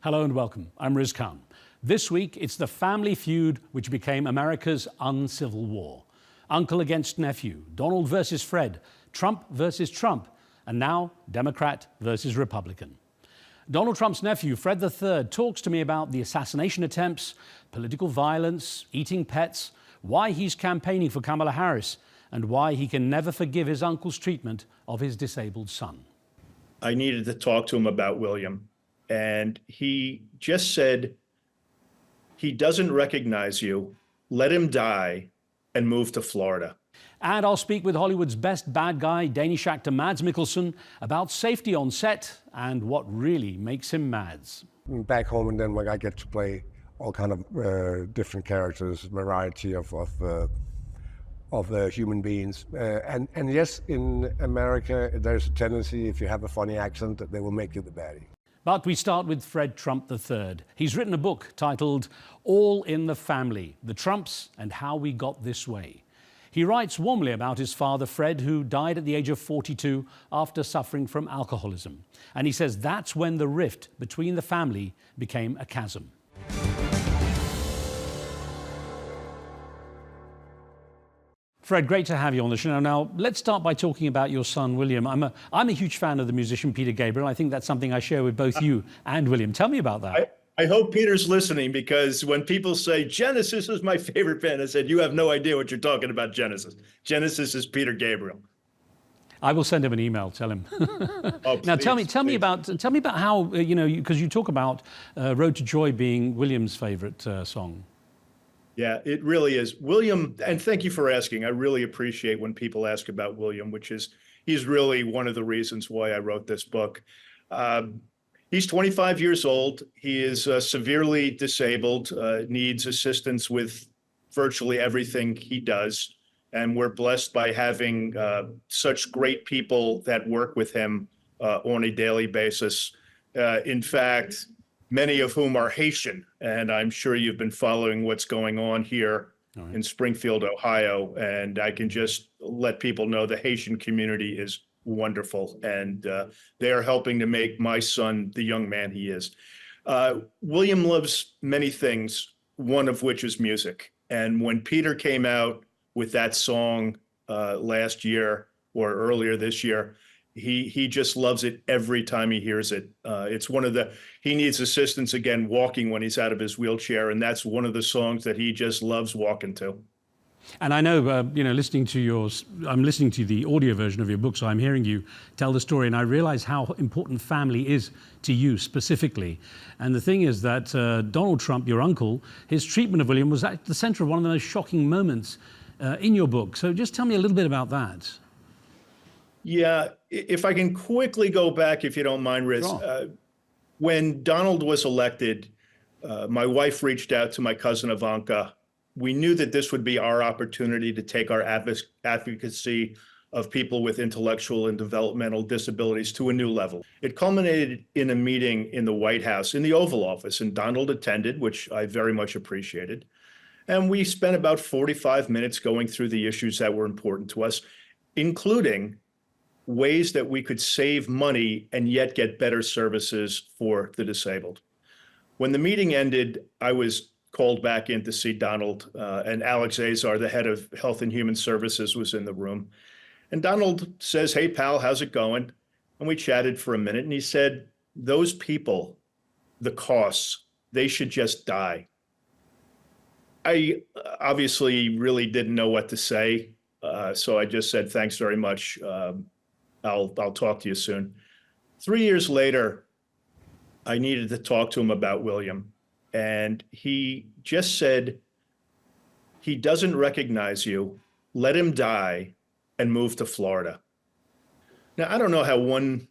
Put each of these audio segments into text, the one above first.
Hello and welcome. I'm Riz Khan. This week, it's the family feud which became America's uncivil war. Uncle against nephew, Donald versus Fred, Trump versus Trump, and now Democrat versus Republican. Donald Trump's nephew, Fred III, talks to me about the assassination attempts, political violence, eating pets, why he's campaigning for Kamala Harris, and why he can never forgive his uncle's treatment of his disabled son. I needed to talk to him about William, and he just said, he doesn't recognize you, let him die, and move to Florida. And I'll speak with Hollywood's best bad guy, Danish actor Mads Mikkelsen, about safety on set and what really makes him Mads. Back home in Denmark, I get to play all kind of different characters, variety of human beings. And yes, in America, there's a tendency, if you have a funny accent, that they will make you the baddie. But we start with Fred Trump III. He's written a book titled All in the Family, The Trumps and How We Got This Way. He writes warmly about his father, Fred, who died at the age of 42 after suffering from alcoholism. And he says that's when the rift between the family became a chasm. Fred, great to have you on the show. Now, let's start by talking about your son, William. I'm a huge fan of the musician Peter Gabriel. I think that's something I share with both you and William. Tell me about that. I hope Peter's listening, because when people say Genesis is my favorite band, I said, you have no idea what you're talking about, Genesis. Genesis is Peter Gabriel. I will send him an email, tell him. Oh, now, please, tell me about how, because you talk about Road to Joy being William's favorite song. Yeah, it really is. William, and thank you for asking. I really appreciate when people ask about William, he's really one of the reasons why I wrote this book. He's 25 years old. He is severely disabled, needs assistance with virtually everything he does. And we're blessed by having such great people that work with him on a daily basis. In fact, many of whom are Haitian, and I'm sure you've been following what's going on here in Springfield, Ohio, and I can just let people know the Haitian community is wonderful, and they are helping to make my son the young man he is. William loves many things, one of which is music, and when Peter came out with that song last year or earlier this year, he just loves it every time he hears it. It's he needs assistance again walking when he's out of his wheelchair, and that's one of the songs that he just loves walking to. And I know, I'm listening to the audio version of your book, so I'm hearing you tell the story, and I realize how important family is to you specifically. And the thing is that Donald Trump, your uncle, his treatment of William was at the center of one of the most shocking moments in your book. So just tell me a little bit about that. Yeah, if I can quickly go back, if you don't mind, Riz. Sure. When Donald was elected, my wife reached out to my cousin Ivanka. We knew that this would be our opportunity to take our advocacy of people with intellectual and developmental disabilities to a new level. It culminated in a meeting in the White House, in the Oval Office, and Donald attended, which I very much appreciated. And we spent about 45 minutes going through the issues that were important to us, including ways that we could save money and yet get better services for the disabled. When the meeting ended, I was called back in to see Donald, and Alex Azar, the head of Health and Human Services, was in the room. And Donald says, "Hey, pal, how's it going?" And we chatted for a minute, and he said, "Those people, the costs, they should just die." I obviously really didn't know what to say, so I just said, "Thanks very much. I'll talk to you soon." 3 years later, I needed to talk to him about William, and he just said, he doesn't recognize you, let him die and move to Florida. Now, I don't know how one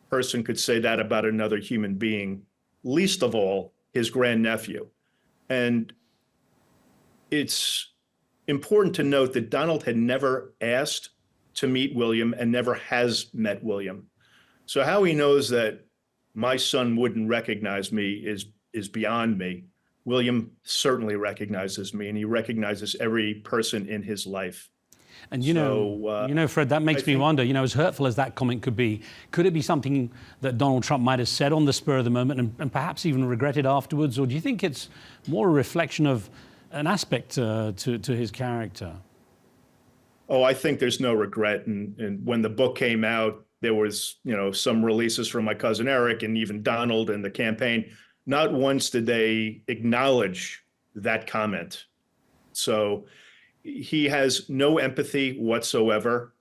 person could say that about another human being, least of all his grandnephew. And it's important to note that Donald had never asked to meet William and never has met William. So how he knows that my son wouldn't recognize me is beyond me. William certainly recognizes me, and he recognizes every person in his life. And you know, Fred, that makes me wonder, as hurtful as that comment could it be something that Donald Trump might have said on the spur of the moment and perhaps even regretted afterwards? Or do you think it's more a reflection of an aspect to his character? Oh, I think there's no regret. And when the book came out, there was, some releases from my cousin Eric and even Donald and the campaign. Not once did they acknowledge that comment. So he has no empathy whatsoever.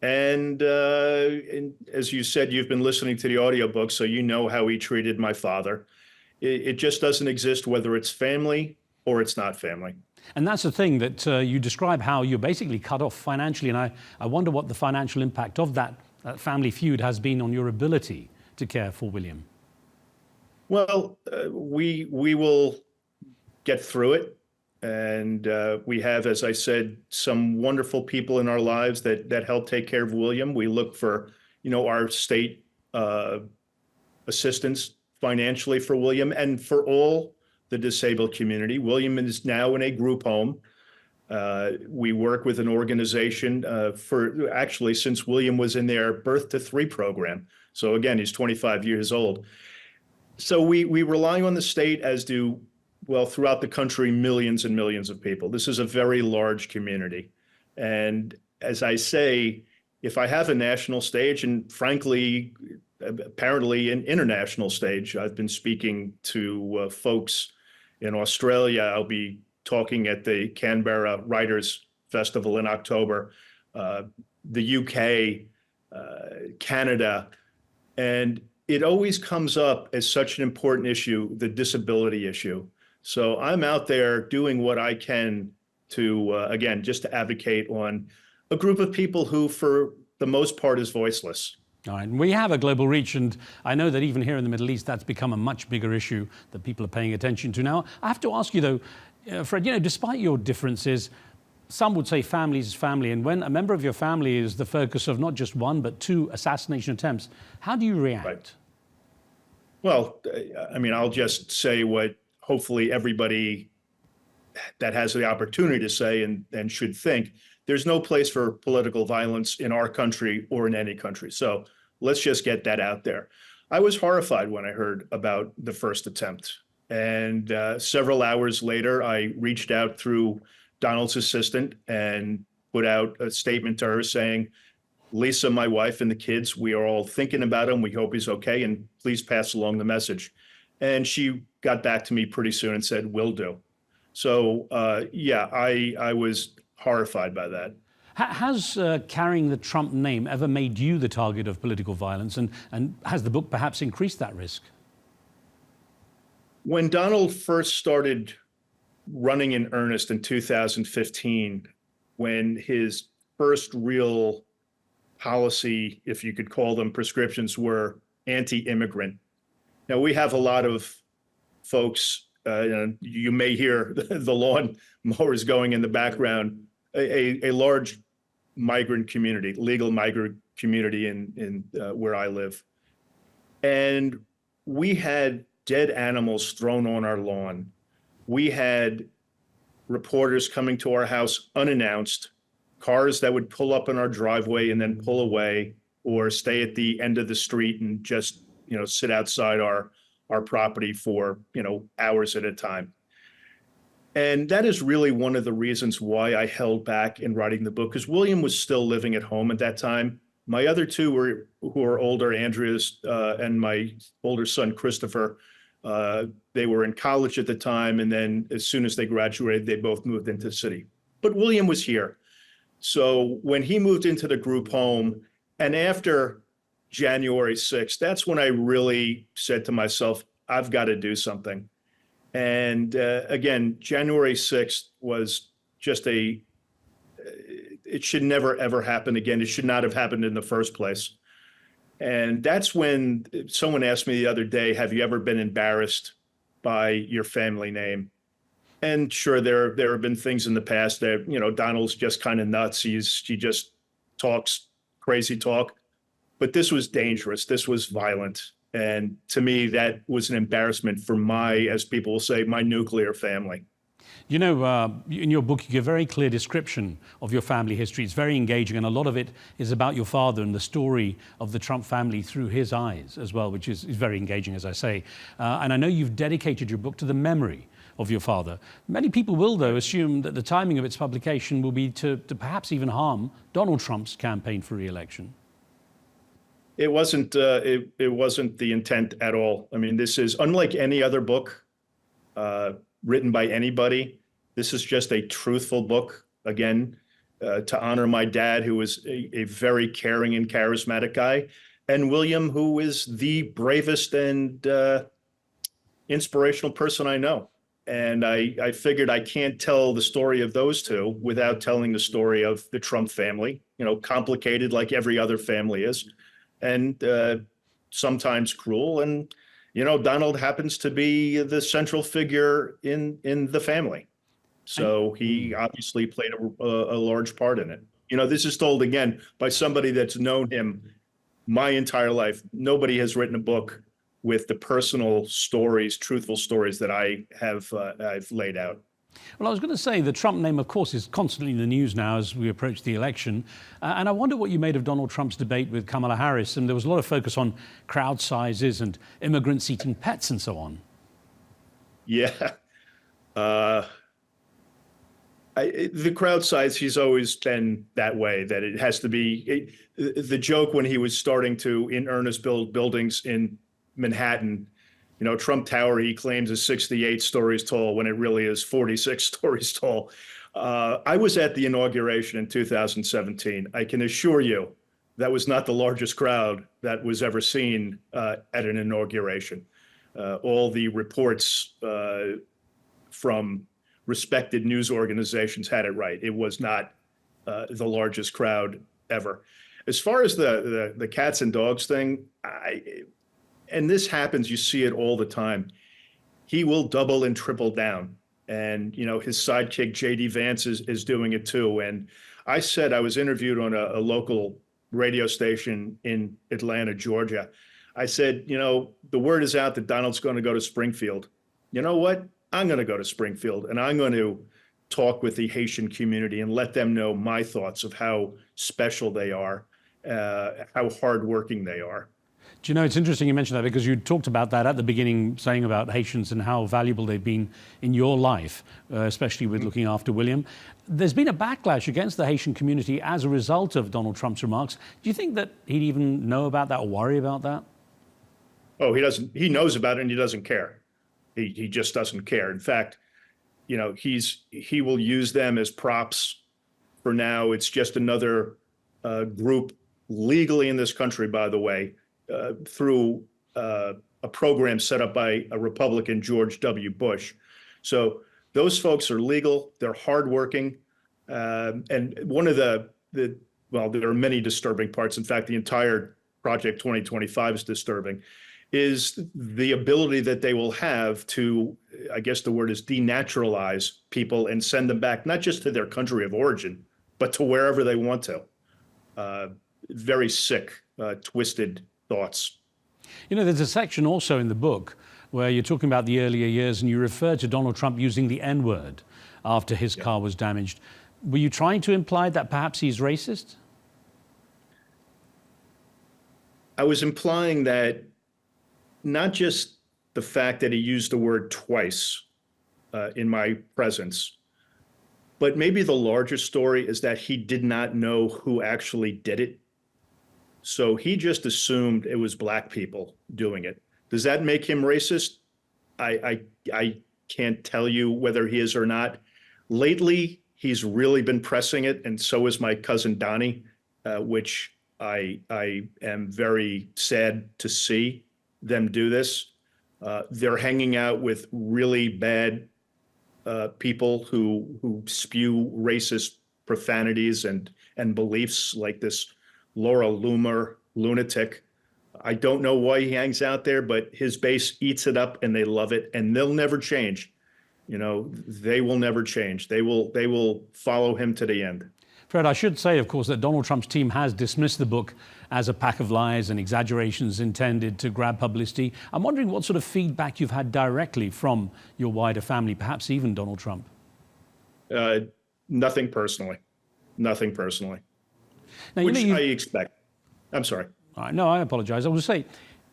And as you said, you've been listening to the audiobook, so you know how he treated my father. It just doesn't exist, whether it's family or it's not family. And that's the thing that you describe how you're basically cut off financially. And I wonder what the financial impact of that family feud has been on your ability to care for William. Well, we will get through it. And we have, as I said, some wonderful people in our lives that help take care of William. We look for, our state assistance financially for William and for all the disabled community. William is now in a group home. We work with an organization for actually since William was in their Birth to 3 program. So again, he's 25 years old. So we rely on the state, as do, well, throughout the country, millions and millions of people. This is a very large community. And as I say, if I have a national stage, and frankly, apparently an international stage, I've been speaking to folks in Australia. I'll be talking at the Canberra Writers Festival in October, the UK, Canada, and it always comes up as such an important issue, the disability issue. So I'm out there doing what I can to, again, just to advocate on a group of people who, for the most part, is voiceless. All right. We have a global reach, and I know that even here in the Middle East, that's become a much bigger issue that people are paying attention to now. I have to ask you, though, Fred, despite your differences, some would say family is family. And when a member of your family is the focus of not just 1, but 2 assassination attempts, how do you react? Right. Well, I mean, I'll just say what hopefully everybody that has the opportunity to say and should think. There's no place for political violence in our country or in any country. So let's just get that out there. I was horrified when I heard about the first attempt. And several hours later, I reached out through Donald's assistant and put out a statement to her saying, Lisa, my wife, and the kids, we are all thinking about him. We hope he's okay. And please pass along the message. And she got back to me pretty soon and said, will do. So, yeah, I was horrified by that. Has carrying the Trump name ever made you the target of political violence? And has the book perhaps increased that risk? When Donald first started running in earnest in 2015, when his first real policy, if you could call them prescriptions, were anti-immigrant. Now, we have a lot of folks, you may hear the lawn mowers going in the background, a large migrant community, legal migrant community in where I live. And we had dead animals thrown on our lawn. We had reporters coming to our house unannounced, cars that would pull up in our driveway and then pull away, or stay at the end of the street and just, sit outside our property for, hours at a time. And that is really one of the reasons why I held back in writing the book, because William was still living at home at that time. My other two who are older, Andrea's and my older son, Christopher, they were in college at the time. And then as soon as they graduated, they both moved into the city. But William was here. So when he moved into the group home, and after January 6th, that's when I really said to myself, I've got to do something. And again, January 6th was just it should never, ever happen again. It should not have happened in the first place. And that's when someone asked me the other day, have you ever been embarrassed by your family name? And sure, there have been things in the past that, Donald's just kind of nuts. He just talks crazy talk. But this was dangerous. This was violent. And to me, that was an embarrassment for my, as people will say, my nuclear family. You know, in your book, you give a very clear description of your family history. It's very engaging, and a lot of it is about your father and the story of the Trump family through his eyes as well, which is very engaging, as I say. And I know you've dedicated your book to the memory of your father. Many people will, though, assume that the timing of its publication will be to perhaps even harm Donald Trump's campaign for re-election. It wasn't. It wasn't the intent at all. I mean, this is unlike any other book written by anybody. This is just a truthful book, again, to honor my dad, who was a very caring and charismatic guy, and William, who is the bravest and inspirational person I know. And I figured I can't tell the story of those two without telling the story of the Trump family, you know, complicated like every other family is, and sometimes cruel. And, you know, Donald happens to be the central figure in the family. So he obviously played a large part in it. You know, this is told again by somebody that's known him my entire life. Nobody has written a book with the personal stories, truthful stories that I've laid out. Well, I was going to say the Trump name, of course, is constantly in the news now as we approach the election. And I wonder what you made of Donald Trump's debate with Kamala Harris. And there was a lot of focus on crowd sizes and immigrants eating pets and so on. Yeah. The crowd size, he's always been that way, that it has to be. The joke when he was starting to, in earnest, build buildings in Manhattan, you know, Trump Tower, he claims is 68 stories tall when it really is 46 stories tall. I was at the inauguration in 2017. I can assure you that was not the largest crowd that was ever seen at an inauguration. All the reports from respected news organizations had it right. It was not the largest crowd ever. As far as the cats and dogs thing, and this happens, you see it all the time. He will double and triple down. And, you know, his sidekick, J.D. Vance, is doing it too. And I was interviewed on a local radio station in Atlanta, Georgia. I said, you know, the word is out that Donald's going to go to Springfield. You know what? I'm going to go to Springfield, and I'm going to talk with the Haitian community and let them know my thoughts of how special they are, how hardworking they are. Do you know, it's interesting you mentioned that, because you talked about that at the beginning, saying about Haitians and how valuable they've been in your life, especially with looking after William. There's been a backlash against the Haitian community as a result of Donald Trump's remarks. Do you think that he'd even know about that or worry about that? Oh, he doesn't. He knows about it and he doesn't care. He just doesn't care. In fact, you know, he will use them as props for now. It's just another group legally in this country, by the way, through a program set up by a Republican, George W. Bush. So those folks are legal. They're hardworking. And one of well, there are many disturbing parts. In fact, the entire Project 2025 is disturbing, is the ability that they will have to, I guess the word is, denaturalize people and send them back, not just to their country of origin, but to wherever they want to. Very sick, twisted thoughts. You know, there's a section also in the book where you're talking about the earlier years and you refer to Donald Trump using the N-word after his car was damaged. Were you trying to imply that perhaps he's racist? I was implying that not just the fact that he used the word twice in my presence, but maybe the larger story is that he did not know who actually did it. So he just assumed it was black people doing it. Does that make him racist? I can't tell you whether he is or not. Lately, he's really been pressing it, and so is my cousin Donnie, which I am very sad to see them do this. They're hanging out with really bad people who spew racist profanities and beliefs, like this Laura Loomer lunatic. I don't know why he hangs out there, but his base eats it up and they love it, and they'll never change. You know, they will never change. They will follow him to the end. Fred, I should say, of course, that Donald Trump's team has dismissed the book as a pack of lies and exaggerations intended to grab publicity. I'm wondering what sort of feedback you've had directly from your wider family, perhaps even Donald Trump. Nothing personally. Nothing personally. Now, Which I expect. I'm sorry. All right, no, I apologize. I will say,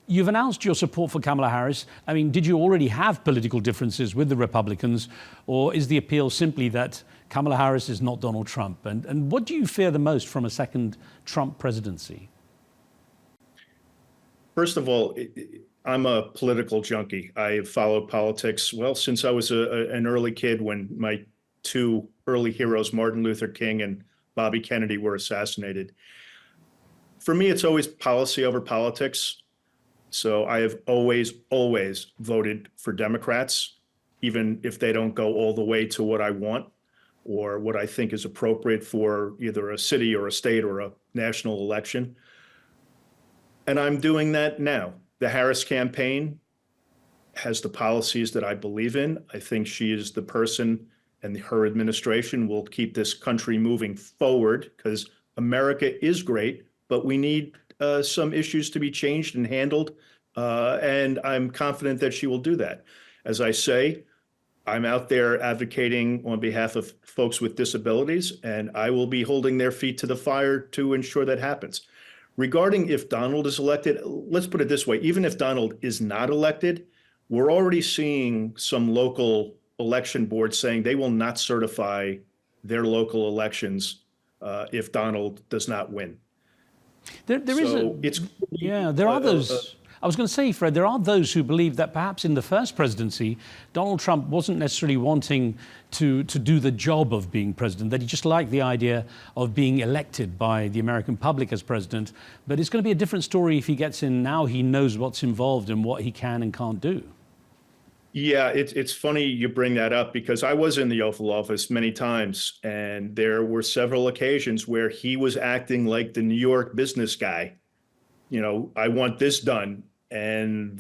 you've announced your support for Kamala Harris. I mean, did you already have political differences with the Republicans, or is the appeal simply that Kamala Harris is not Donald Trump? And what do you fear the most from a second Trump presidency? First of all, I'm a political junkie. I have followed politics, well, since I was an early kid when my two early heroes, Martin Luther King and Bobby Kennedy, were assassinated. For me, it's always policy over politics. So I have always voted for Democrats, even if they don't go all the way to what I want or what I think is appropriate for either a city or a state or a national election. And I'm doing that now. The Harris campaign has the policies that I believe in. I think she is the person, and her administration will keep this country moving forward, because America is great, but we need some issues to be changed and handled. And I'm confident that she will do that. As I say, I'm out there advocating on behalf of folks with disabilities, and I will be holding their feet to the fire to ensure that happens. Regarding if Donald is elected, let's put it this way, even if Donald is not elected, we're already seeing some local election boards saying they will not certify their local elections if Donald does not win. There are those. I was going to say, Fred, there are those who believe that perhaps in the first presidency, Donald Trump wasn't necessarily wanting to do the job of being president, that he just liked the idea of being elected by the American public as president. But it's going to be a different story if he gets in now. He knows what's involved and what he can and can't do. Yeah, it's funny you bring that up, because I was in the Oval Office many times, and there were several occasions where he was acting like the New York business guy. You know, I want this done. And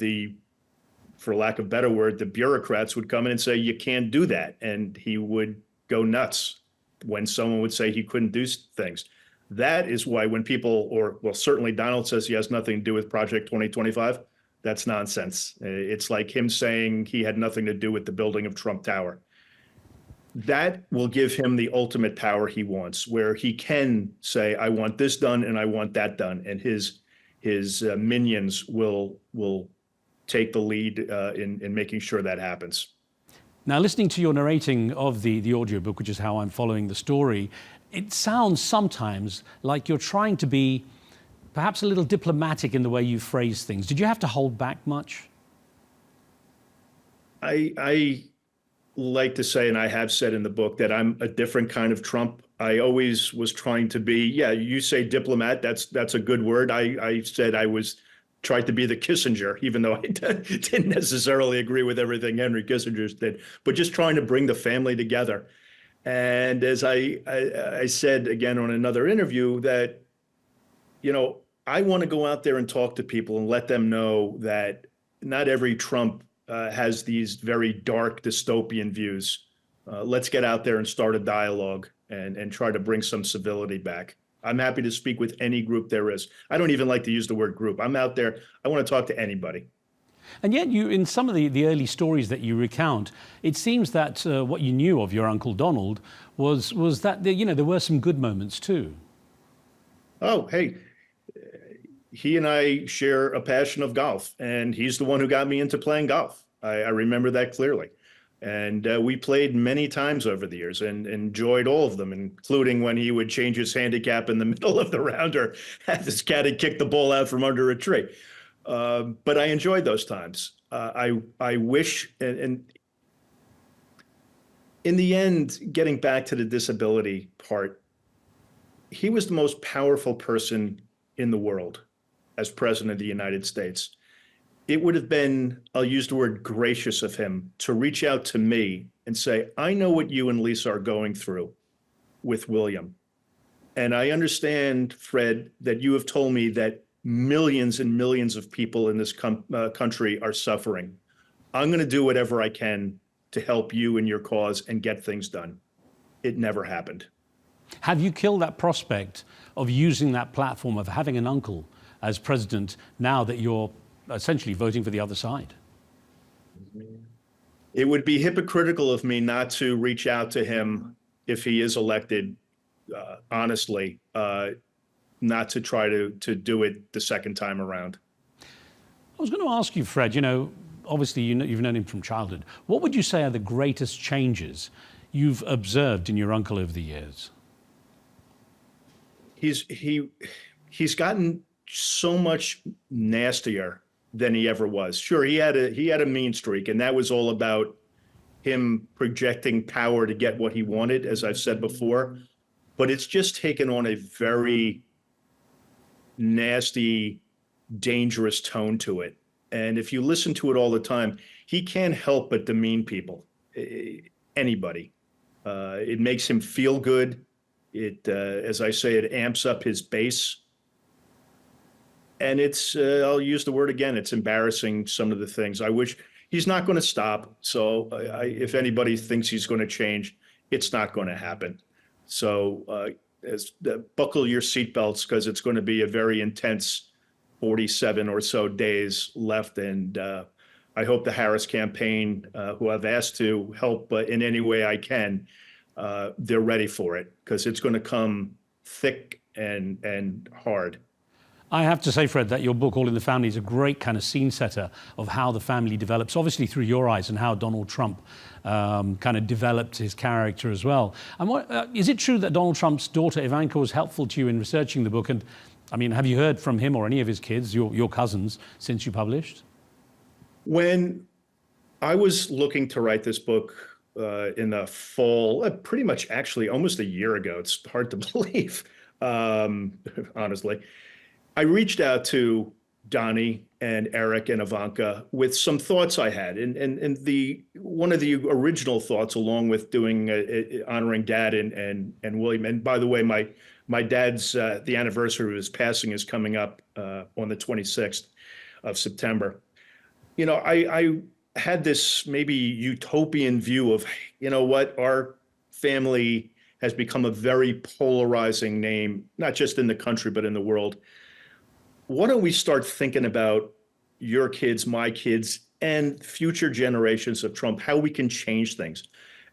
for lack of a better word, the bureaucrats would come in and say, you can't do that. And he would go nuts when someone would say he couldn't do things. That is why when people, well, certainly Donald says he has nothing to do with Project 2025, that's nonsense. It's like him saying he had nothing to do with the building of Trump Tower. That will give him the ultimate power he wants, where he can say, I want this done and I want that done. And his minions will take the lead in making sure that happens. Now, listening to your narrating of the audiobook, which is how I'm following the story, it sounds sometimes like you're trying to be perhaps a little diplomatic in the way you phrase things. Did you have to hold back much? I like to say, and I have said in the book, that I'm a different kind of Trump. I always was trying to be, yeah, you say diplomat, that's a good word. I said I tried to be the Kissinger, even though I didn't necessarily agree with everything Henry Kissinger did, but just trying to bring the family together. And as I said again on another interview, that, you know, I want to go out there and talk to people and let them know that not every Trump has these very dark dystopian views. Let's get out there and start a dialogue and try to bring some civility back. I'm happy to speak with any group there is. I don't even like to use the word group. I'm out there. I want to talk to anybody. And yet you, in some of the early stories that you recount, it seems that what you knew of your Uncle Donald was that there were some good moments too. Oh, hey, he and I share a passion of golf, and he's the one who got me into playing golf. I remember that clearly. And we played many times over the years and enjoyed all of them, including when he would change his handicap in the middle of the round or have his caddy kick the ball out from under a tree. But I enjoyed those times. I wish, and in the end, getting back to the disability part, he was the most powerful person in the world as president of the United States. It would have been, I'll use the word gracious of him, to reach out to me and say, I know what you and Lisa are going through with William. And I understand, Fred, that you have told me that millions and millions of people in this country are suffering. I'm going to do whatever I can to help you in your cause and get things done. It never happened. Have you killed that prospect of using that platform of having an uncle as president now that you're essentially voting for the other side? It would be hypocritical of me not to reach out to him if he is elected, honestly, not to try to do it the second time around. I was going to ask you, Fred, obviously you've known him from childhood. What would you say are the greatest changes you've observed in your uncle over the years? He's gotten so much nastier than he ever was. Sure, he had a mean streak, and that was all about him projecting power to get what he wanted, as I've said before. But it's just taken on a very nasty, dangerous tone to it. And if you listen to it all the time, he can't help but demean people, anybody. It makes him feel good. It, as I say, it amps up his base. And it's, I'll use the word again, it's embarrassing, some of the things. I wish he's not going to stop. So if anybody thinks he's going to change, it's not going to happen. So buckle your seatbelts, because it's going to be a very intense 47 or so days left. And I hope the Harris campaign, who I've asked to help in any way I can, they're ready for it, because it's going to come thick and hard. I have to say, Fred, that your book, All in the Family, is a great kind of scene setter of how the family develops, obviously through your eyes, and how Donald Trump kind of developed his character as well. And is it true that Donald Trump's daughter, Ivanka, was helpful to you in researching the book? And I mean, have you heard from him or any of his kids, your cousins, since you published? When I was looking to write this book in the fall, pretty much actually almost a year ago, it's hard to believe, honestly, I reached out to Donnie and Eric and Ivanka with some thoughts I had. And one of the original thoughts, along with doing honoring Dad and William. And by the way, my dad's, the anniversary of his passing is coming up on the 26th of September. I had this maybe utopian view of, what, our family has become a very polarizing name, not just in the country, but in the world. Why don't we start thinking about your kids, my kids, and future generations of Trump, how we can change things?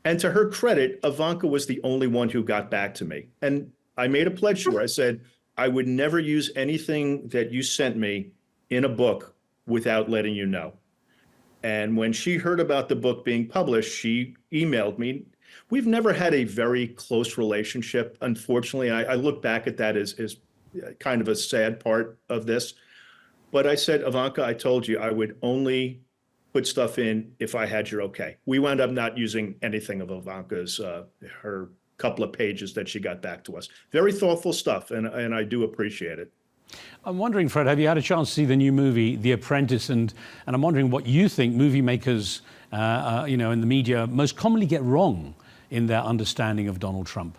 And to her credit, Ivanka was the only one who got back to me. And I made a pledge to her. I said, I would never use anything that you sent me in a book without letting you know. And when she heard about the book being published, she emailed me. We've never had a very close relationship, unfortunately. I look back at that as kind of a sad part of this. But I said, Ivanka, I told you I would only put stuff in if I had your okay. We wound up not using anything of Ivanka's, her couple of pages that she got back to us. Very thoughtful stuff, and I do appreciate it. I'm wondering, Fred, have you had a chance to see the new movie, The Apprentice? And I'm wondering what you think movie makers, in the media most commonly get wrong in their understanding of Donald Trump.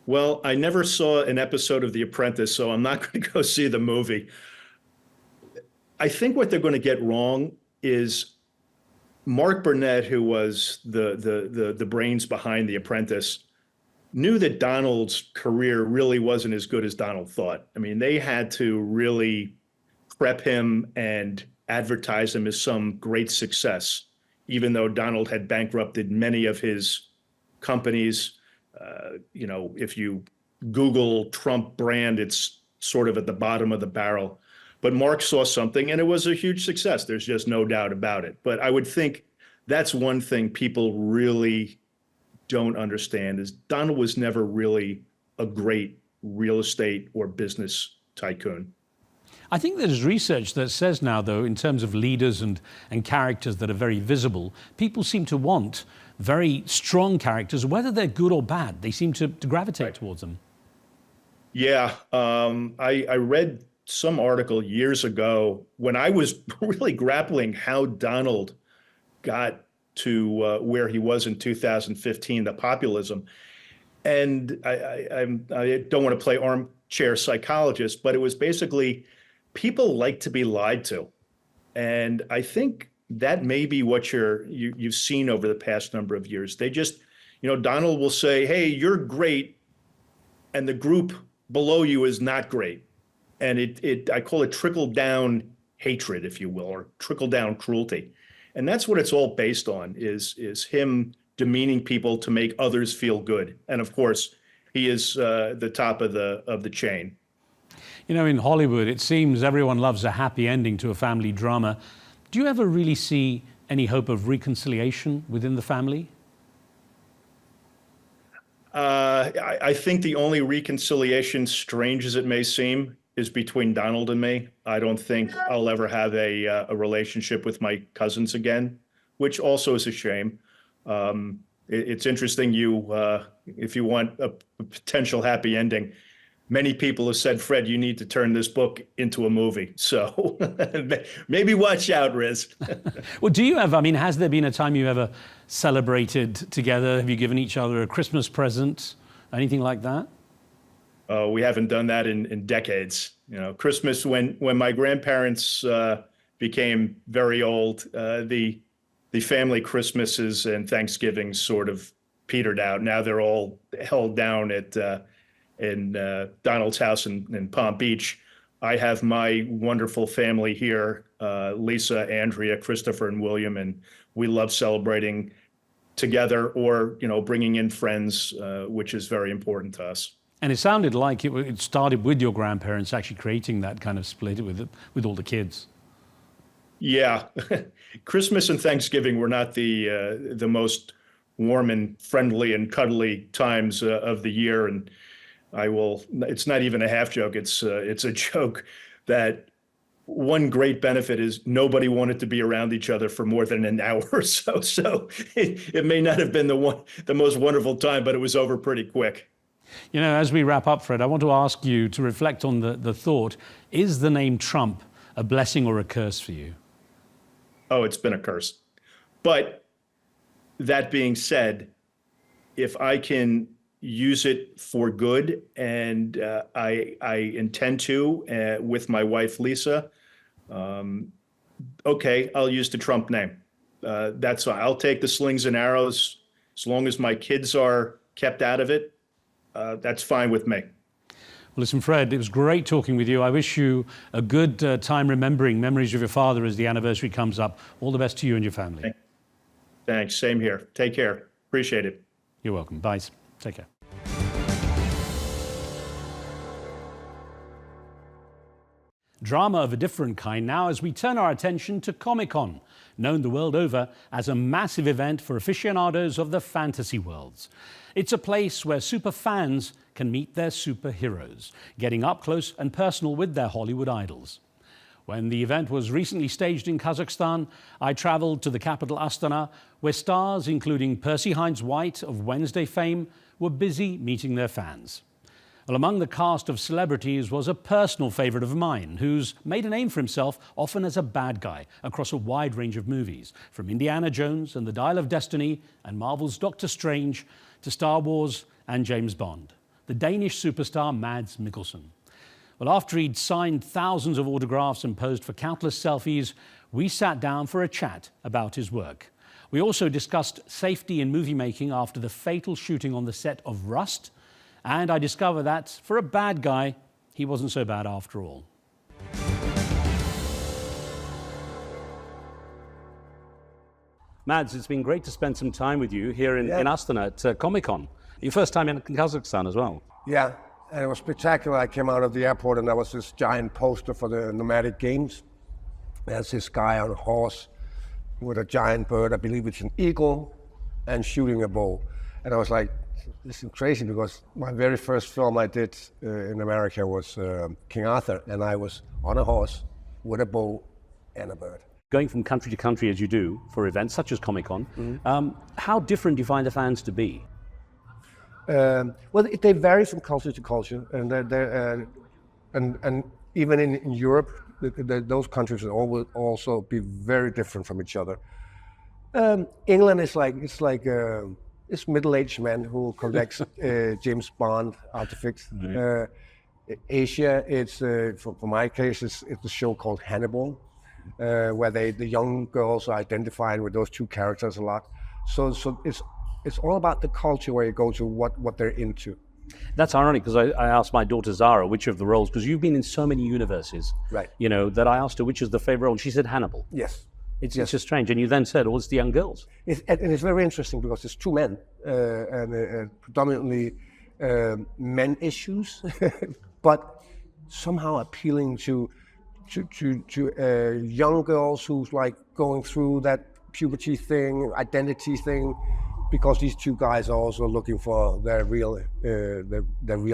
Well, I never saw an episode of The Apprentice, so I'm not going to go see the movie. I think what they're going to get wrong is Mark Burnett, who was the brains behind The Apprentice, knew that Donald's career really wasn't as good as Donald thought. I mean, they had to really prep him and advertise him as some great success, even though Donald had bankrupted many of his companies. If you Google Trump brand, it's sort of at the bottom of the barrel. But Mark saw something, and it was a huge success. There's just no doubt about it. But I would think that's one thing people really don't understand, is Donald was never really a great real estate or business tycoon. I think there's research that says now, though, in terms of leaders and characters that are very visible, people seem to want very strong characters, whether they're good or bad. They seem to gravitate towards them. Yeah, I read some article years ago when I was really grappling how Donald got to where he was in 2015, the populism. And I don't want to play armchair psychologist, but it was basically people like to be lied to. And I think that may be what you've seen over the past number of years. They just, Donald will say, hey, you're great, and the group below you is not great. And I call it trickle down hatred, if you will, or trickle down cruelty. And that's what it's all based on, is him demeaning people to make others feel good. And of course, he is the top of the chain. You know, in Hollywood, it seems everyone loves a happy ending to a family drama. Do you ever really see any hope of reconciliation within the family? I think the only reconciliation, strange as it may seem, is between Donald and me. I don't think I'll ever have a relationship with my cousins again, which also is a shame. It's interesting, if you want a potential happy ending, many people have said, Fred, you need to turn this book into a movie. So maybe watch out, Riz. Well, do you have, I mean, has there been a time you ever celebrated together? Have you given each other a Christmas present? Anything like that? We haven't done that in decades. You know, Christmas, when my grandparents became very old, the family Christmases and Thanksgivings sort of petered out. Now they're all held down in Donald's house in Palm Beach. I have my wonderful family here, Lisa, Andrea, Christopher, and William, and we love celebrating together or, you know, bringing in friends, which is very important to us. And it sounded like it started with your grandparents actually creating that kind of split with all the kids. Yeah, Christmas and Thanksgiving were not the most warm and friendly and cuddly times of the year, and it's not even a half joke. It's a joke that one great benefit is nobody wanted to be around each other for more than an hour or so. So it may not have been the most wonderful time, but it was over pretty quick. You know, as we wrap up, Fred, I want to ask you to reflect on the thought, is the name Trump a blessing or a curse for you? Oh, it's been a curse. But that being said, if I can use it for good, and I intend to with my wife, Lisa, okay, I'll use the Trump name. I'll take the slings and arrows as long as my kids are kept out of it. That's fine with me. Well, listen, Fred, it was great talking with you. I wish you a good time remembering memories of your father as the anniversary comes up. All the best to you and your family. Thanks. Same here. Take care. Appreciate it. You're welcome. Bye. Take care. Drama of a different kind now as we turn our attention to Comic-Con, known the world over as a massive event for aficionados of the fantasy worlds. It's a place where super fans can meet their superheroes, getting up close and personal with their Hollywood idols. When the event was recently staged in Kazakhstan, I traveled to the capital Astana, where stars including Percy Hines-White of Wednesday fame were busy meeting their fans. Well, among the cast of celebrities was a personal favorite of mine, who's made a name for himself often as a bad guy across a wide range of movies, from Indiana Jones and the Dial of Destiny and Marvel's Doctor Strange to Star Wars and James Bond. The Danish superstar Mads Mikkelsen. Well, after he'd signed thousands of autographs and posed for countless selfies, we sat down for a chat about his work. We also discussed safety in movie making after the fatal shooting on the set of Rust, and I discovered that, for a bad guy, he wasn't so bad after all. Mads, it's been great to spend some time with you here in Astana at Comic-Con. Your first time in Kazakhstan as well. Yeah, and it was spectacular. I came out of the airport and there was this giant poster for the nomadic games. There's this guy on a horse with a giant bird, I believe it's an eagle, and shooting a bow. And I was like, this is crazy, because my very first film I did in America was King Arthur, and I was on a horse with a bow and a bird. Going from country to country as you do for events such as Comic-Con, how different do you find the fans to be? Well, they vary from culture to culture, and even in Europe, those countries will also be very different from each other. England is like this middle-aged man who collects James Bond artifacts. Asia, it's for my case, it's a show called Hannibal, where the young girls are identifying with those two characters a lot. So it's all about the culture where you go to, what they're into. That's ironic, because I asked my daughter Zara which of the roles, because you've been in so many universes, right? You know, that I asked her which is the favorite role, and she said Hannibal. Yes. It's just strange. And you then said, oh, it's the young girls. And it's very interesting because it's two men, and predominantly men issues, but somehow appealing to young girls who's like going through that puberty thing, identity thing, because these two guys are also looking for their real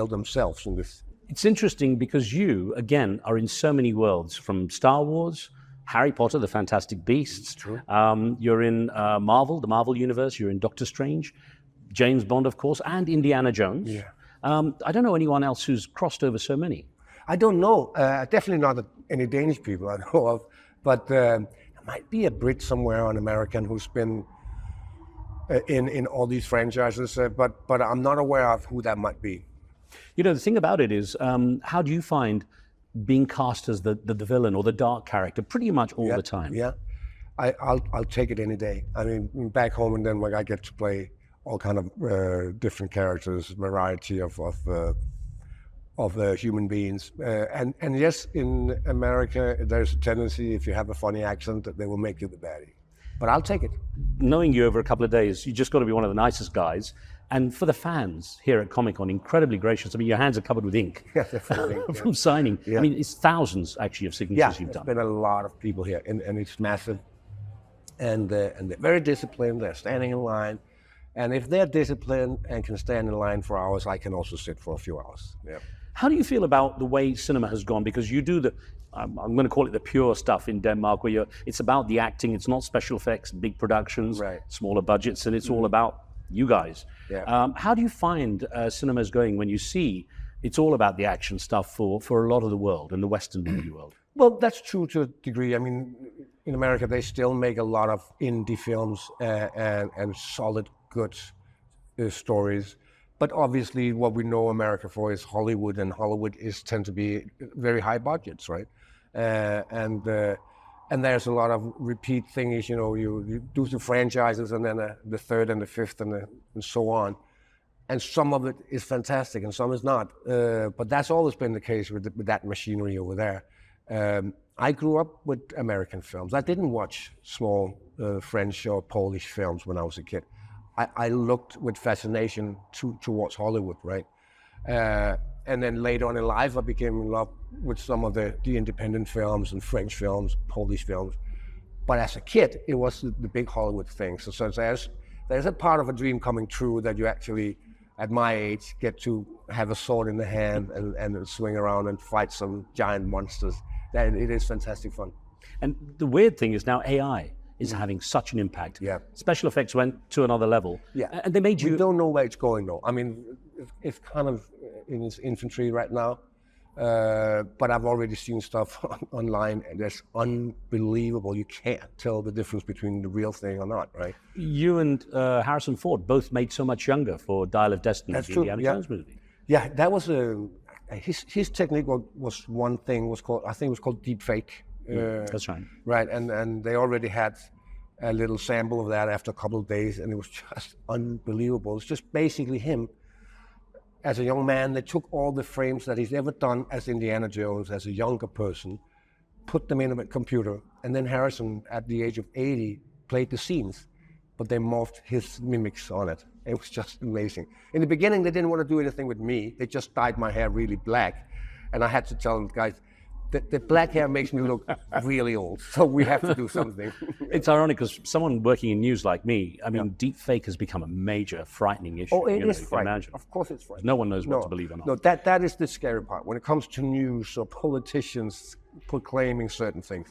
themselves in this. It's interesting because you, again, are in so many worlds, from Star Wars, Harry Potter, the Fantastic Beasts. True. You're in Marvel, the Marvel Universe. You're in Doctor Strange, James Bond, of course, and Indiana Jones. Yeah. I don't know anyone else who's crossed over so many. I don't know. Definitely not any Danish people I know of, but there might be a Brit somewhere, or an American who's been in all these franchises, but I'm not aware of who that might be. You know, the thing about it is, how do you find being cast as the villain or the dark character pretty much all the time? Yeah, I'll take it any day. I mean, back home in Denmark, I get to play all kind of different characters, variety of human beings. And yes, in America, there's a tendency, if you have a funny accent, that they will make you the baddie. But I'll take it. Knowing you over a couple of days, you just got to be one of the nicest guys. And for the fans here at Comic-Con, incredibly gracious. I mean, your hands are covered with ink from signing. Yeah. I mean, it's thousands, actually, of signatures you've done. Yeah, there's been a lot of people here, and it's massive. And they're very disciplined. They're standing in line. And if they're disciplined and can stand in line for hours, I can also sit for a few hours. Yeah. How do you feel about the way cinema has gone? Because you do I'm going to call it the pure stuff in Denmark, where it's about the acting, it's not special effects, big productions, smaller budgets, and it's all about you guys. Yeah. How do you find cinemas going when you see it's all about the action stuff for a lot of the world and the Western movie world? Well, that's true to a degree. I mean, in America, they still make a lot of indie films and solid, good stories. But obviously, what we know America for is Hollywood, and Hollywood tend to be very high budgets, right? And there's a lot of repeat things. You know, you do the franchises, and then the third and the fifth, and so on. And some of it is fantastic, and some is not. But that's always been the case with that machinery over there. I grew up with American films. I didn't watch small French or Polish films when I was a kid. I looked with fascination towards Hollywood, right? And then later on in life, I became in love with some of the independent films and French films, Polish films. But as a kid, it was the big Hollywood thing. So there's a part of a dream coming true that you actually, at my age, get to have a sword in the hand and swing around and fight some giant monsters. That it is fantastic fun. And the weird thing is now AI is having such an impact. Yeah. Special effects went to another level. Yeah. And they made you... We don't know where it's going though. I mean, it's kind of in its infancy right now. But I've already seen stuff online and that's unbelievable. You can't tell the difference between the real thing or not, right? You and Harrison Ford both made so much younger for Dial of Destiny, that's the true. Indiana Jones movie. Yeah, that was his technique was one thing, I think it was called deep fake. That's right. Right, and they already had a little sample of that after a couple of days, and it was just unbelievable. It's just basically him as a young man. They took all the frames that he's ever done as Indiana Jones as a younger person, put them in a computer, and then Harrison, at the age of 80, played the scenes, but they morphed his mimics on it. It was just amazing. In the beginning, they didn't want to do anything with me. They just dyed my hair really black, and I had to tell them, guys, the black hair makes me look really old, so we have to do something. It's ironic because someone working in news like me, I mean, deep fake has become a major, frightening issue. Oh, it is frightening. Of course it's frightening. No one knows what to believe or not. No, that is the scary part when it comes to news or politicians proclaiming certain things.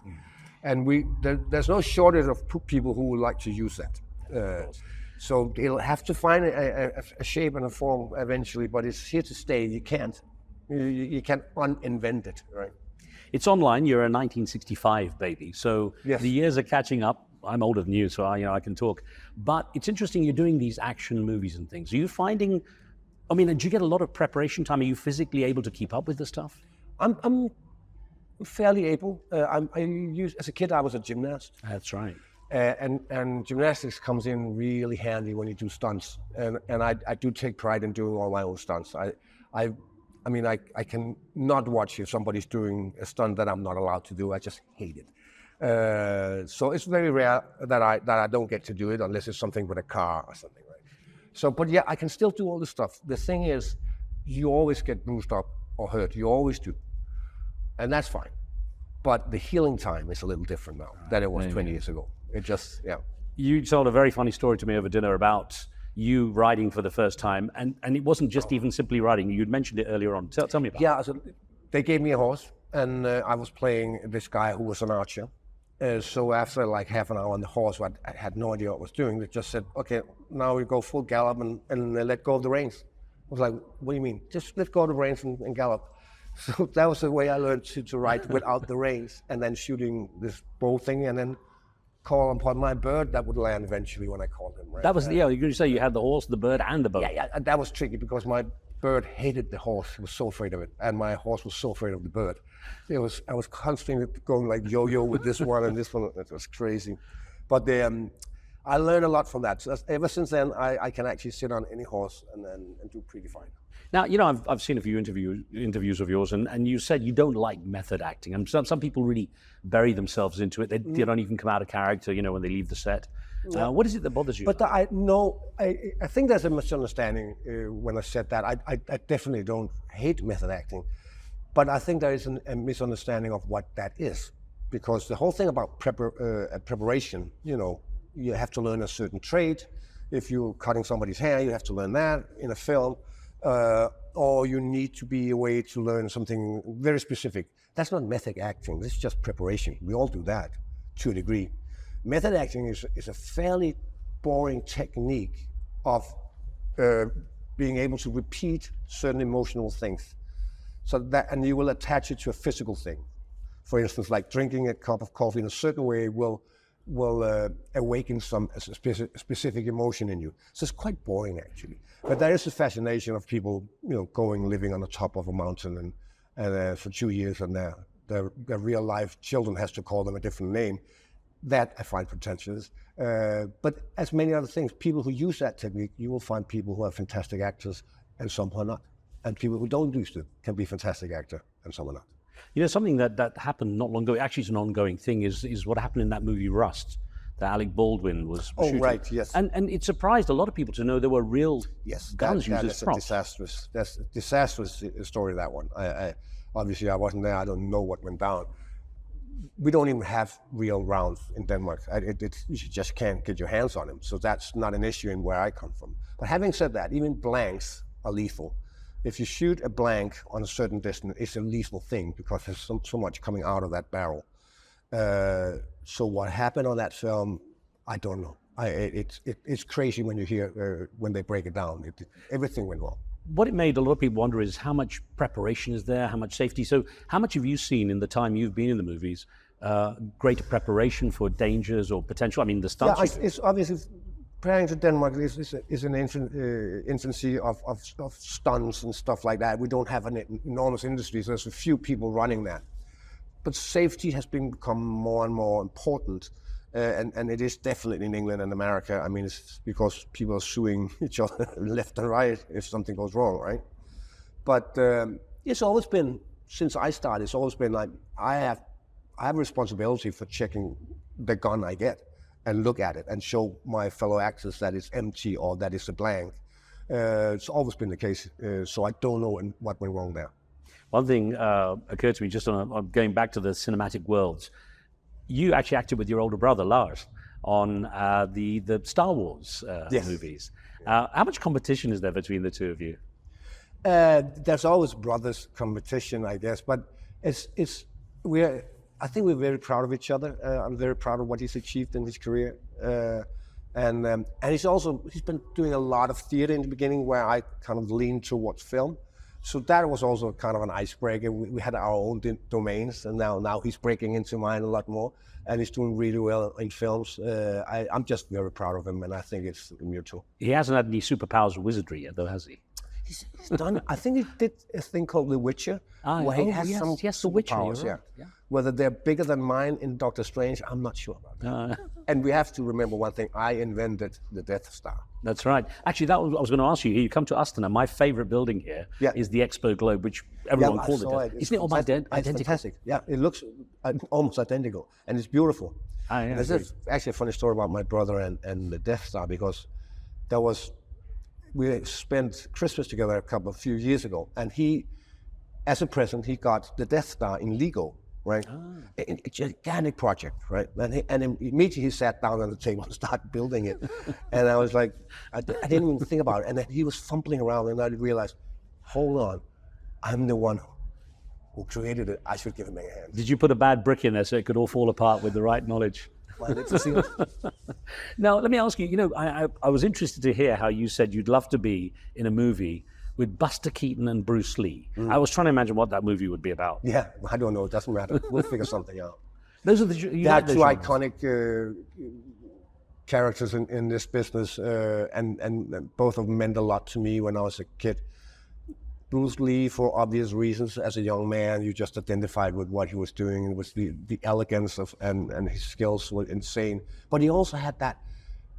And there's no shortage of people who would like to use that. So they'll have to find a shape and a form eventually, but it's here to stay. You can't uninvent it, right? It's online. You're a 1965 baby, so yes. The years are catching up. I'm older than you, so I can talk. But it's interesting. You're doing these action movies and things. Are you finding? I mean, do you get a lot of preparation time? Are you physically able to keep up with the stuff? I'm fairly able. As a kid, I was a gymnast. That's right. And gymnastics comes in really handy when you do stunts. And I do take pride in doing all my own stunts. I mean, I can not watch if somebody's doing a stunt that I'm not allowed to do. I just hate it. So it's very rare that I don't get to do it unless it's something with a car or something, right? So, but yeah, I can still do all this stuff. The thing is, you always get bruised up or hurt. You always do, and that's fine. But the healing time is a little different now than it was 20 years ago. It just, yeah. You told a very funny story to me over dinner about you riding for the first time, and it wasn't just even simply riding. You'd mentioned it earlier on. Tell me about it. Yeah, so they gave me a horse, and I was playing this guy who was an archer. So after like half an hour on the horse, I had no idea what I was doing. They just said, okay, now we go full gallop and let go of the reins. I was like, what do you mean? Just let go of the reins and gallop. So that was the way I learned to ride without the reins, and then shooting this bow thing, and then call upon my bird that would land eventually when I called him. Right? That was, you're going to say you had the horse, the bird, and the boat. Yeah, that was tricky because my bird hated the horse. He was so afraid of it, and my horse was so afraid of the bird. I was constantly going like yo-yo with this one and this one. It was crazy, but I learned a lot from that. So ever since then, I can actually sit on any horse and do pretty fine. Now, I've seen a few interviews of yours, and you said you don't like method acting, and some people really bury themselves into it. They don't even come out of character, when they leave the set. Yeah. What is it that bothers you? But I think there's a misunderstanding when I said that. I definitely don't hate method acting, but I think there is a misunderstanding of what that is, because the whole thing about preparation, you have to learn a certain trade. If you're cutting somebody's hair, you have to learn that in a film. Or you need to be a way to learn something very specific. That's not method acting, this is just preparation. We all do that to a degree. Method acting is a fairly boring technique of being able to repeat certain emotional things. And you will attach it to a physical thing. For instance, like drinking a cup of coffee in a certain way will awaken some specific emotion in you. So it's quite boring actually. But there is a fascination of people, living on the top of a mountain and for 2 years, and their real life children has to call them a different name. That I find pretentious. But as many other things, people who use that technique, you will find people who are fantastic actors and some who are not. And people who don't use it can be fantastic actor and some are not. Something that happened not long ago, actually it's an ongoing thing, is what happened in that movie Rust, that Alec Baldwin was shooting. Oh, right, yes. And it surprised a lot of people to know there were real guns used as props. That's a disastrous story, that one. Obviously, I wasn't there, I don't know what went down. We don't even have real rounds in Denmark. You just can't get your hands on them, so that's not an issue in where I come from. But having said that, even blanks are lethal. If you shoot a blank on a certain distance, it's a lethal thing because there's so much coming out of that barrel. So what happened on that film, I don't know. It's crazy when you hear when they break it down. Everything went wrong. What it made a lot of people wonder is how much preparation is there, how much safety. So how much have you seen in the time you've been in the movies, greater preparation for dangers or potential? I mean, the stunts. Yeah, it's obviously. Preparing to Denmark is an infancy of stunts and stuff like that. We don't have an enormous industry, so there's a few people running that. But safety has become more and more important, and it is definitely in England and America. I mean, it's because people are suing each other left and right if something goes wrong, right? But it's always been, since I started, it's always been like, I have a responsibility for checking the gun I get and look at it and show my fellow actors that it's empty or that it's a blank. It's always been the case, so I don't know what went wrong there. One thing occurred to me just on going back to the cinematic worlds. You actually acted with your older brother, Lars, on the Star Wars movies. How much competition is there between the two of you? There's always brothers competition, I guess, but I think we're very proud of each other. I'm very proud of what he's achieved in his career. And he's been doing a lot of theater in the beginning where I kind of leaned towards film. So that was also kind of an icebreaker. We had our own domains, and now he's breaking into mine a lot more, and he's doing really well in films. I'm just very proud of him, and I think it's mutual. He hasn't had any superpowers or wizardry yet, though, has he? He's done. I think he did a thing called The Witcher, where he has some The Witcher. superpowers. Right. Yeah. Whether they're bigger than mine in Doctor Strange, I'm not sure about that. And we have to remember one thing: I invented the Death Star. That's right. Actually, I was going to ask you. You come to Astana. My favorite building here is the Expo Globe, which everyone calls it. Isn't it all identical? It's fantastic. Yeah, it looks almost identical, and it's beautiful. Yeah, there's actually a funny story about my brother and the Death Star, because we spent Christmas together a few years ago, and he, as a present, he got the Death Star in Lego, right? A gigantic project, right? And immediately he sat down on the table and started building it. And I was like, I didn't even think about it. And then he was fumbling around, and I realized, hold on, I'm the one who created it. I should give him a hand. Did you put a bad brick in there so it could all fall apart with the right knowledge? Now, let me ask you, I was interested to hear how you said you'd love to be in a movie with Buster Keaton and Bruce Lee. I was trying to imagine what that movie would be about. Yeah, I don't know. It doesn't matter. We'll figure something out. Those are two iconic characters in this business, and both of them meant a lot to me when I was a kid. Bruce Lee, for obvious reasons, as a young man, you just identified with what he was doing. It was the elegance of and his skills were insane. But he also had that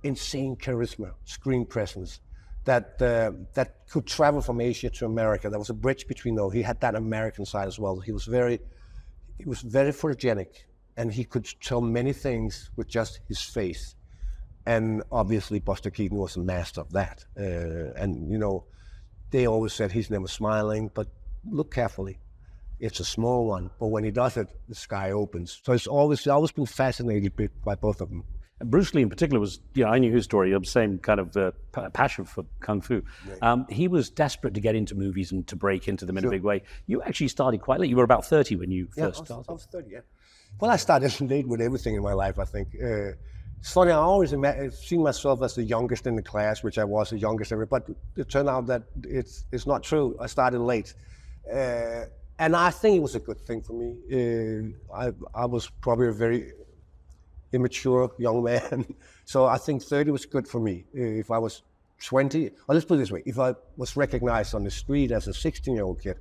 insane charisma, screen presence, that could travel from Asia to America. There was a bridge between those. He had that American side as well. He was very photogenic, and he could tell many things with just his face. And obviously, Buster Keaton was a master of that. They always said he's never smiling, but look carefully. It's a small one, but when he does it, the sky opens. So I've always been fascinated by both of them. And Bruce Lee in particular was, I knew his story, the same kind of passion for Kung Fu. Right. He was desperate to get into movies and to break into them in a big way. You actually started quite late. You were about 30 when you first started. I was 30, yeah. Well, I started late with everything in my life, I think. It's funny, I always seen myself as the youngest in the class, which I was the youngest ever, but it turned out that it's not true. I started late. And I think it was a good thing for me. I was probably a very immature young man. So I think 30 was good for me. If I was 20, or let's put it this way, if I was recognized on the street as a 16-year-old kid,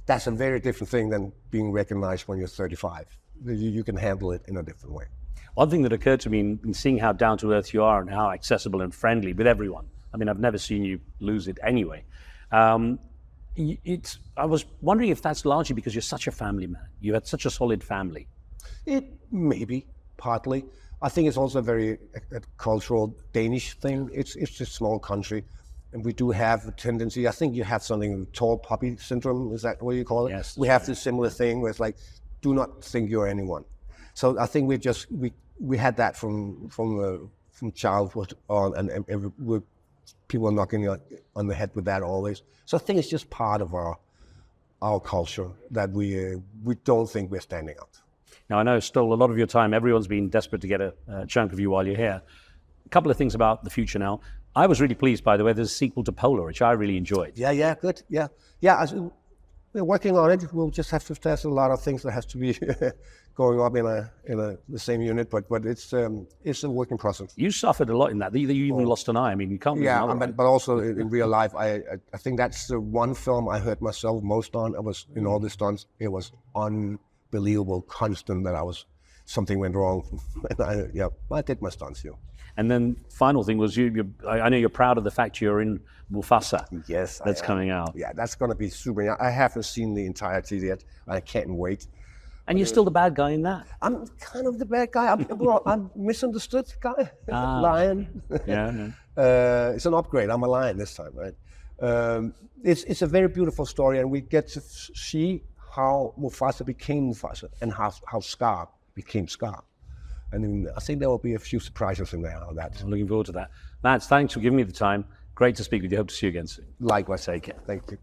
that's a very different thing than being recognized when you're 35. You can handle it in a different way. One thing that occurred to me in seeing how down-to-earth you are and how accessible and friendly with everyone, I mean, I've never seen you lose it anyway. I was wondering if that's largely because you're such a family man. You had such a solid family. It may be, partly. I think it's also a very cultural Danish thing. It's a small country, and we do have a tendency, I think you have something, tall poppy syndrome, is that what you call it? Yes. We have this similar thing where it's like, do not think you're anyone. So I think we had that from childhood on, and people are knocking on the head with that always. So I think it's just part of our culture that we don't think we're standing out. Now, I know it stole a lot of your time. Everyone's been desperate to get a chunk of you while you're here. A couple of things about the future now. I was really pleased, by the way, there's a sequel to Polar, which I really enjoyed. Yeah, good. Yeah. We're working on it. We'll just have to test a lot of things that has to be going up in the same unit, but it's a working process. You suffered a lot in that. You even lost an eye. I mean, you can't. Yeah, but also in real life, I think that's the one film I hurt myself most on. I was in all the stunts. It was unbelievable, constant that something went wrong. And I did my stunts. Yeah. And then final thing was I know you're proud of the fact you're in Mufasa. Yes, that's coming out. Yeah, that's going to be super. I haven't seen the entirety yet. I can't wait. And you're still the bad guy in that? I'm kind of the bad guy. I'm misunderstood guy. Lion. Yeah. It's an upgrade. I'm a lion this time, right? It's a very beautiful story, and we get to see how Mufasa became Mufasa and how Scar became Scar. And I think there will be a few surprises in there on that. I'm looking forward to that. Mads, thanks for giving me the time. Great to speak with you. Hope to see you again soon. Likewise. Take care. Thank you.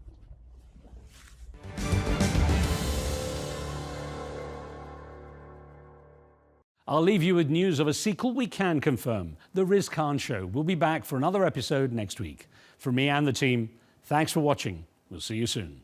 I'll leave you with news of a sequel we can confirm. The Riz Khan Show. We'll be back for another episode next week. From me and the team, thanks for watching. We'll see you soon.